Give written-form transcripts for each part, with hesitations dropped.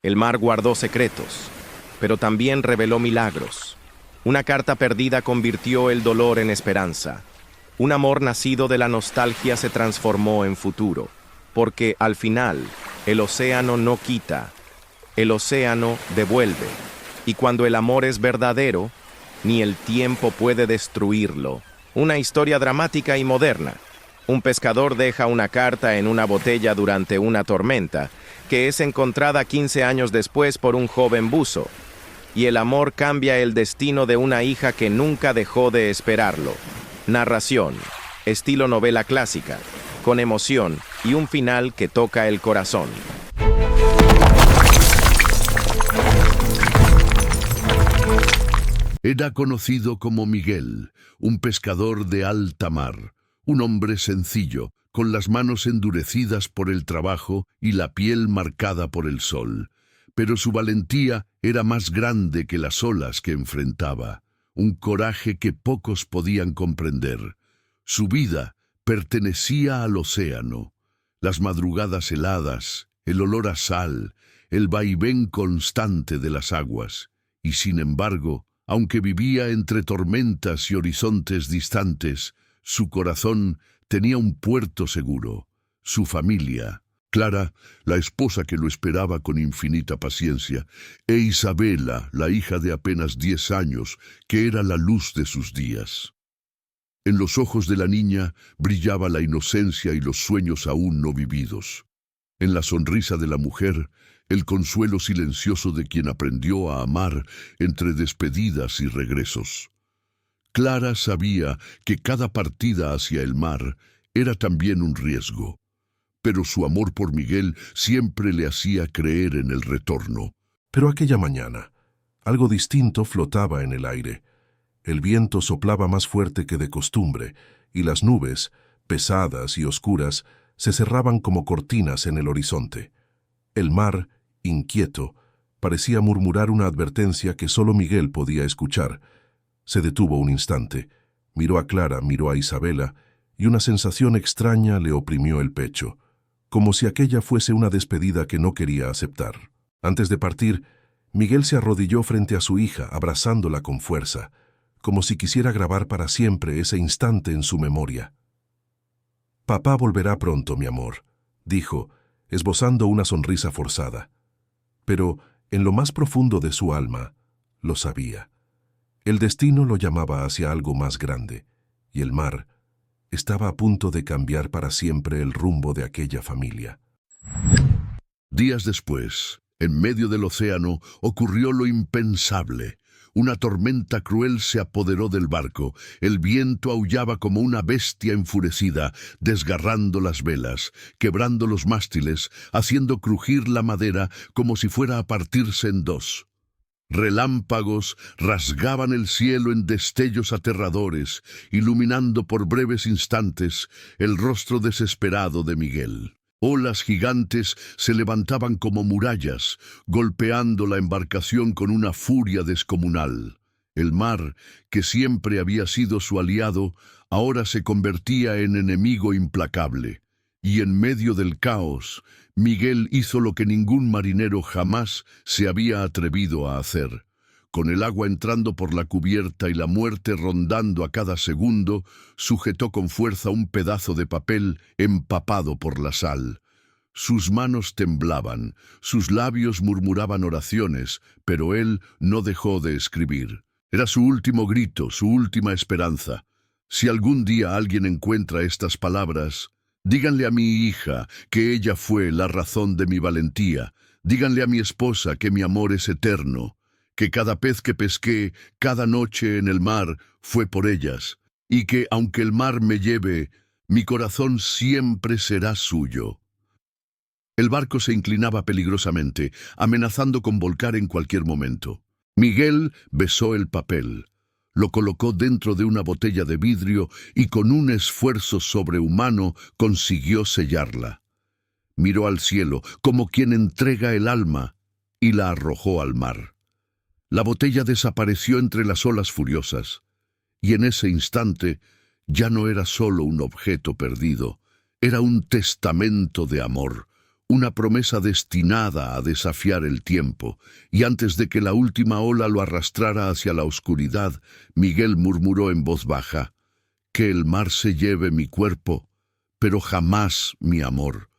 El mar guardó secretos, pero también reveló milagros. Una carta perdida convirtió el dolor en esperanza. Un amor nacido de la nostalgia se transformó en futuro, porque al final, el océano no quita, el océano devuelve. Y cuando el amor es verdadero, ni el tiempo puede destruirlo. Una historia dramática y moderna. Un pescador deja una carta en una botella durante una tormenta, que es encontrada 15 años después por un joven buzo. Y el amor cambia el destino de una hija que nunca dejó de esperarlo. Narración, estilo novela clásica, con emoción y un final que toca el corazón. Era conocido como Miguel, un pescador de alta mar, un hombre sencillo, con las manos endurecidas por el trabajo y la piel marcada por el sol. Pero su valentía era más grande que las olas que enfrentaba, un coraje que pocos podían comprender. Su vida pertenecía al océano, las madrugadas heladas, el olor a sal, el vaivén constante de las aguas, y sin embargo, aunque vivía entre tormentas y horizontes distantes, su corazón tenía un puerto seguro, su familia. Clara, la esposa que lo esperaba con infinita paciencia, e Isabela, la hija de apenas 10 años, que era la luz de sus días. En los ojos de la niña brillaba la inocencia y los sueños aún no vividos. En la sonrisa de la mujer, el consuelo silencioso de quien aprendió a amar entre despedidas y regresos. Clara sabía que cada partida hacia el mar era también un riesgo, pero su amor por Miguel siempre le hacía creer en el retorno. Pero aquella mañana, algo distinto flotaba en el aire. El viento soplaba más fuerte que de costumbre, y las nubes, pesadas y oscuras, se cerraban como cortinas en el horizonte. El mar, inquieto, parecía murmurar una advertencia que solo Miguel podía escuchar. Se detuvo un instante, miró a Clara, miró a Isabela, y una sensación extraña le oprimió el pecho, como si aquella fuese una despedida que no quería aceptar. Antes de partir, Miguel se arrodilló frente a su hija, abrazándola con fuerza, como si quisiera grabar para siempre ese instante en su memoria. «Papá volverá pronto, mi amor», dijo, esbozando una sonrisa forzada. Pero, en lo más profundo de su alma, lo sabía. El destino lo llamaba hacia algo más grande, y el mar estaba a punto de cambiar para siempre el rumbo de aquella familia. Días después, en medio del océano, ocurrió lo impensable. Una tormenta cruel se apoderó del barco. El viento aullaba como una bestia enfurecida, desgarrando las velas, quebrando los mástiles, haciendo crujir la madera como si fuera a partirse en dos. Relámpagos rasgaban el cielo en destellos aterradores, iluminando por breves instantes el rostro desesperado de Miguel. Olas gigantes se levantaban como murallas, golpeando la embarcación con una furia descomunal. El mar, que siempre había sido su aliado, ahora se convertía en enemigo implacable. Y en medio del caos, Miguel hizo lo que ningún marinero jamás se había atrevido a hacer. Con el agua entrando por la cubierta y la muerte rondando a cada segundo, sujetó con fuerza un pedazo de papel empapado por la sal. Sus manos temblaban, sus labios murmuraban oraciones, pero él no dejó de escribir. Era su último grito, su última esperanza. Si algún día alguien encuentra estas palabras, díganle a mi hija que ella fue la razón de mi valentía. Díganle a mi esposa que mi amor es eterno, que cada pez que pesqué, cada noche en el mar, fue por ellas, y que, aunque el mar me lleve, mi corazón siempre será suyo. El barco se inclinaba peligrosamente, amenazando con volcar en cualquier momento. Miguel besó el papel, lo colocó dentro de una botella de vidrio y con un esfuerzo sobrehumano consiguió sellarla. Miró al cielo como quien entrega el alma y la arrojó al mar. La botella desapareció entre las olas furiosas, y en ese instante ya no era solo un objeto perdido, era un testamento de amor, una promesa destinada a desafiar el tiempo, y antes de que la última ola lo arrastrara hacia la oscuridad, Miguel murmuró en voz baja: «Que el mar se lleve mi cuerpo, pero jamás mi amor».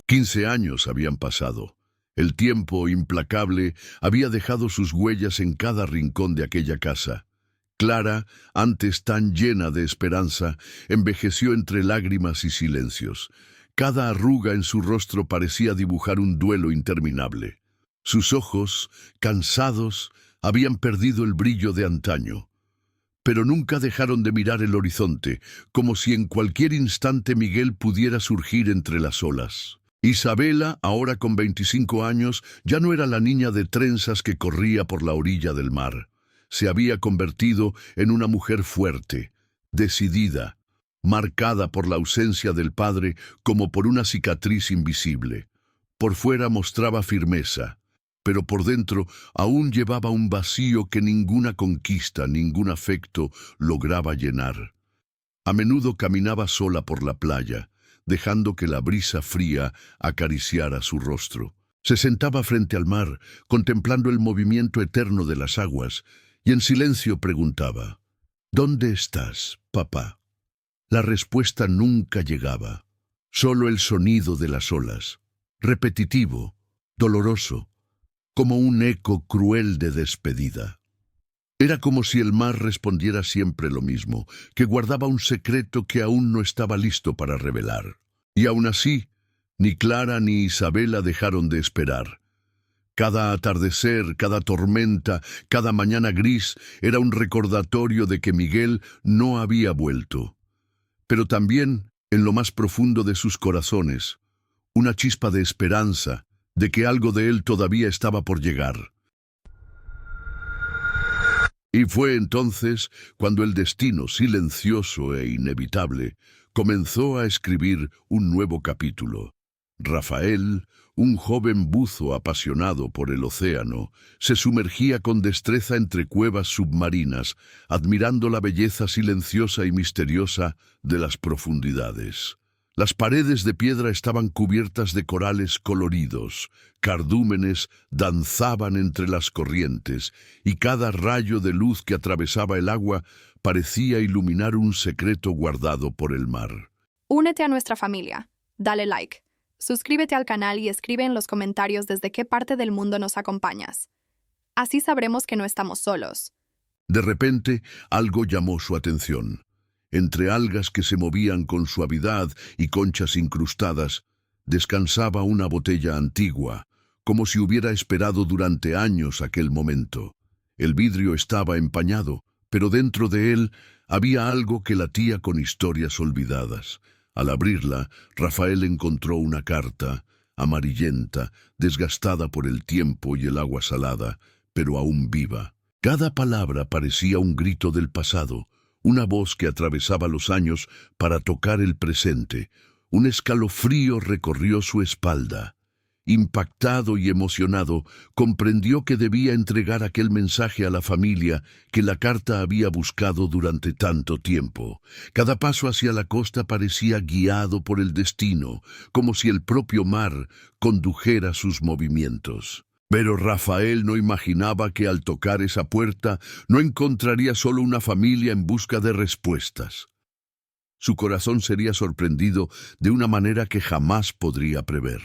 15 años habían pasado. El tiempo implacable había dejado sus huellas en cada rincón de aquella casa. Clara, antes tan llena de esperanza, envejeció entre lágrimas y silencios. Cada arruga en su rostro parecía dibujar un duelo interminable. Sus ojos, cansados, habían perdido el brillo de antaño. Pero nunca dejaron de mirar el horizonte, como si en cualquier instante Miguel pudiera surgir entre las olas. Isabela, ahora con 25 años, ya no era la niña de trenzas que corría por la orilla del mar. Se había convertido en una mujer fuerte, decidida, marcada por la ausencia del padre como por una cicatriz invisible. Por fuera mostraba firmeza, pero por dentro aún llevaba un vacío que ninguna conquista, ningún afecto lograba llenar. A menudo caminaba sola por la playa, dejando que la brisa fría acariciara su rostro. Se sentaba frente al mar, contemplando el movimiento eterno de las aguas, y en silencio preguntaba: «¿Dónde estás, papá?». La respuesta nunca llegaba, solo el sonido de las olas, repetitivo, doloroso, como un eco cruel de despedida. Era como si el mar respondiera siempre lo mismo, que guardaba un secreto que aún no estaba listo para revelar. Y aún así, ni Clara ni Isabela dejaron de esperar. Cada atardecer, cada tormenta, cada mañana gris era un recordatorio de que Miguel no había vuelto. Pero también, en lo más profundo de sus corazones, una chispa de esperanza, de que algo de él todavía estaba por llegar. Y fue entonces cuando el destino silencioso e inevitable comenzó a escribir un nuevo capítulo. Rafael, un joven buzo apasionado por el océano, se sumergía con destreza entre cuevas submarinas, admirando la belleza silenciosa y misteriosa de las profundidades. Las paredes de piedra estaban cubiertas de corales coloridos, cardúmenes danzaban entre las corrientes, y cada rayo de luz que atravesaba el agua parecía iluminar un secreto guardado por el mar. Únete a nuestra familia, dale like, suscríbete al canal y escribe en los comentarios desde qué parte del mundo nos acompañas. Así sabremos que no estamos solos. De repente, algo llamó su atención. Entre algas que se movían con suavidad y conchas incrustadas, descansaba una botella antigua, como si hubiera esperado durante años aquel momento. El vidrio estaba empañado, pero dentro de él había algo que latía con historias olvidadas. Al abrirla, Rafael encontró una carta, amarillenta, desgastada por el tiempo y el agua salada, pero aún viva. Cada palabra parecía un grito del pasado, una voz que atravesaba los años para tocar el presente. Un escalofrío recorrió su espalda. Impactado y emocionado, comprendió que debía entregar aquel mensaje a la familia que la carta había buscado durante tanto tiempo. Cada paso hacia la costa parecía guiado por el destino, como si el propio mar condujera sus movimientos. Pero Rafael no imaginaba que al tocar esa puerta no encontraría solo una familia en busca de respuestas. Su corazón sería sorprendido de una manera que jamás podría prever.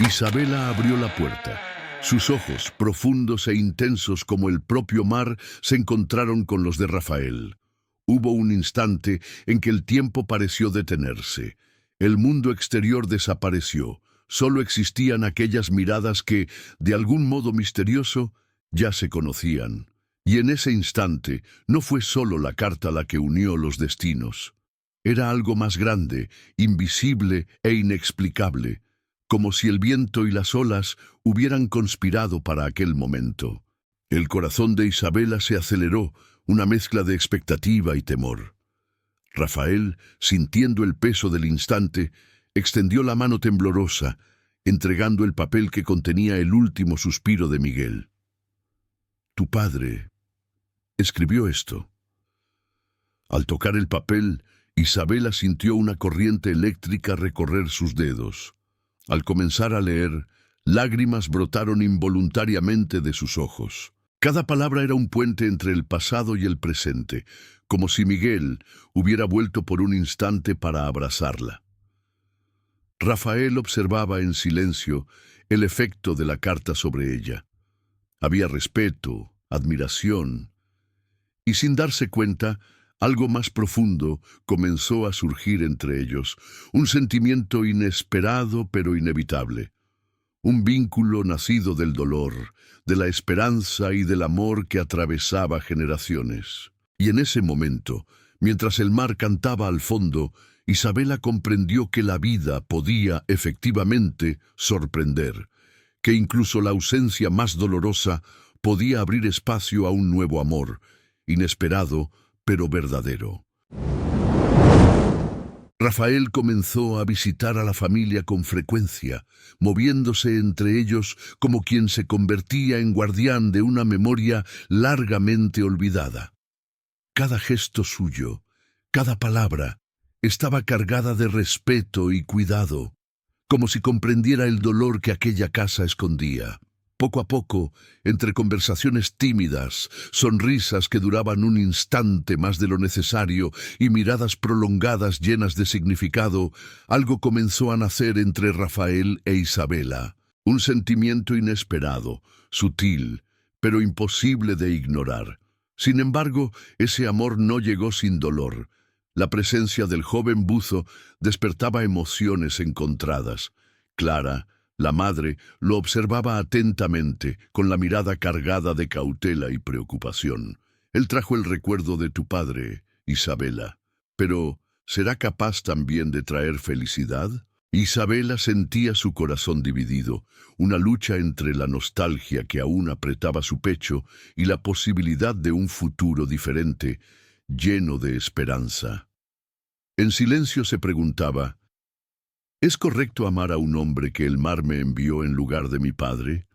Isabela abrió la puerta. Sus ojos, profundos e intensos como el propio mar, se encontraron con los de Rafael. Hubo un instante en que el tiempo pareció detenerse. El mundo exterior desapareció. Solo existían aquellas miradas que, de algún modo misterioso, ya se conocían. Y en ese instante no fue solo la carta la que unió los destinos. Era algo más grande, invisible e inexplicable, como si el viento y las olas hubieran conspirado para aquel momento. El corazón de Isabela se aceleró, una mezcla de expectativa y temor. Rafael, sintiendo el peso del instante, extendió la mano temblorosa, entregando el papel que contenía el último suspiro de Miguel. «Tu padre escribió esto». Al tocar el papel, Isabela sintió una corriente eléctrica recorrer sus dedos. Al comenzar a leer, lágrimas brotaron involuntariamente de sus ojos. Cada palabra era un puente entre el pasado y el presente, como si Miguel hubiera vuelto por un instante para abrazarla. Rafael observaba en silencio el efecto de la carta sobre ella. Había respeto, admiración, y sin darse cuenta, algo más profundo comenzó a surgir entre ellos, un sentimiento inesperado pero inevitable, un vínculo nacido del dolor, de la esperanza y del amor que atravesaba generaciones. Y en ese momento, mientras el mar cantaba al fondo, Isabela comprendió que la vida podía efectivamente sorprender, que incluso la ausencia más dolorosa podía abrir espacio a un nuevo amor, inesperado pero verdadero. Rafael comenzó a visitar a la familia con frecuencia, moviéndose entre ellos como quien se convertía en guardián de una memoria largamente olvidada. Cada gesto suyo, cada palabra, estaba cargada de respeto y cuidado, como si comprendiera el dolor que aquella casa escondía. Poco a poco, entre conversaciones tímidas, sonrisas que duraban un instante más de lo necesario y miradas prolongadas llenas de significado, algo comenzó a nacer entre Rafael e Isabela. Un sentimiento inesperado, sutil, pero imposible de ignorar. Sin embargo, ese amor no llegó sin dolor. La presencia del joven buzo despertaba emociones encontradas. Clara, la madre, lo observaba atentamente, con la mirada cargada de cautela y preocupación. Él trajo el recuerdo de tu padre, Isabela. Pero, ¿será capaz también de traer felicidad? Isabela sentía su corazón dividido, una lucha entre la nostalgia que aún apretaba su pecho y la posibilidad de un futuro diferente, lleno de esperanza. En silencio se preguntaba, ¿es correcto amar a un hombre que el mar me envió en lugar de mi padre?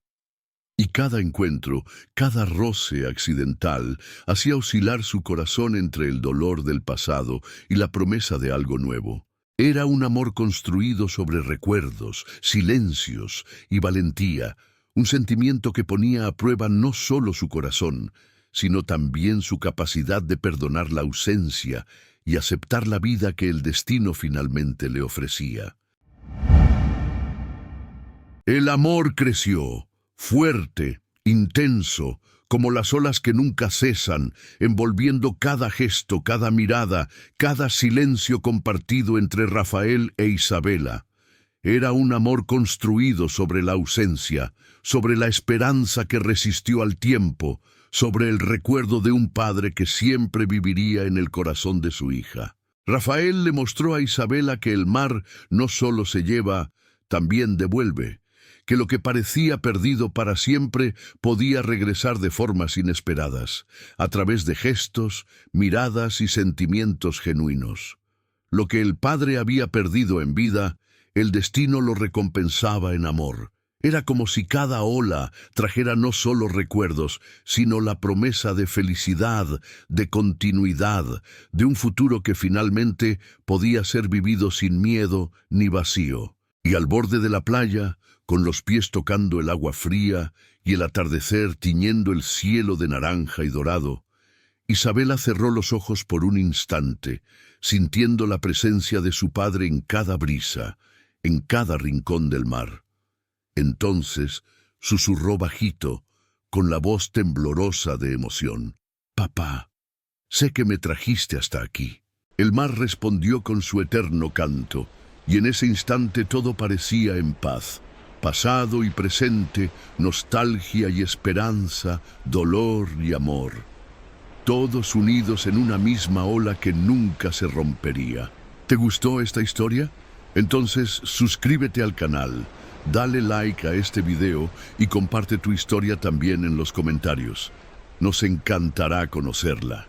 Y cada encuentro, cada roce accidental, hacía oscilar su corazón entre el dolor del pasado y la promesa de algo nuevo. Era un amor construido sobre recuerdos, silencios y valentía, un sentimiento que ponía a prueba no solo su corazón, sino también su capacidad de perdonar la ausencia y aceptar la vida que el destino finalmente le ofrecía. El amor creció, fuerte, intenso, como las olas que nunca cesan, envolviendo cada gesto, cada mirada, cada silencio compartido entre Rafael e Isabela. Era un amor construido sobre la ausencia, sobre la esperanza que resistió al tiempo, sobre el recuerdo de un padre que siempre viviría en el corazón de su hija. Rafael le mostró a Isabela que el mar no solo se lleva, también devuelve, que lo que parecía perdido para siempre podía regresar de formas inesperadas, a través de gestos, miradas y sentimientos genuinos. Lo que el padre había perdido en vida, el destino lo recompensaba en amor. Era como si cada ola trajera no solo recuerdos, sino la promesa de felicidad, de continuidad, de un futuro que finalmente podía ser vivido sin miedo ni vacío. Y al borde de la playa, con los pies tocando el agua fría y el atardecer tiñendo el cielo de naranja y dorado, Isabela cerró los ojos por un instante, sintiendo la presencia de su padre en cada brisa, en cada rincón del mar. Entonces susurró bajito, con la voz temblorosa de emoción: «Papá, sé que me trajiste hasta aquí». El mar respondió con su eterno canto, y en ese instante todo parecía en paz. Pasado y presente, nostalgia y esperanza, dolor y amor. Todos unidos en una misma ola que nunca se rompería. ¿Te gustó esta historia? Entonces suscríbete al canal. Dale like a este video y comparte tu historia también en los comentarios. Nos encantará conocerla.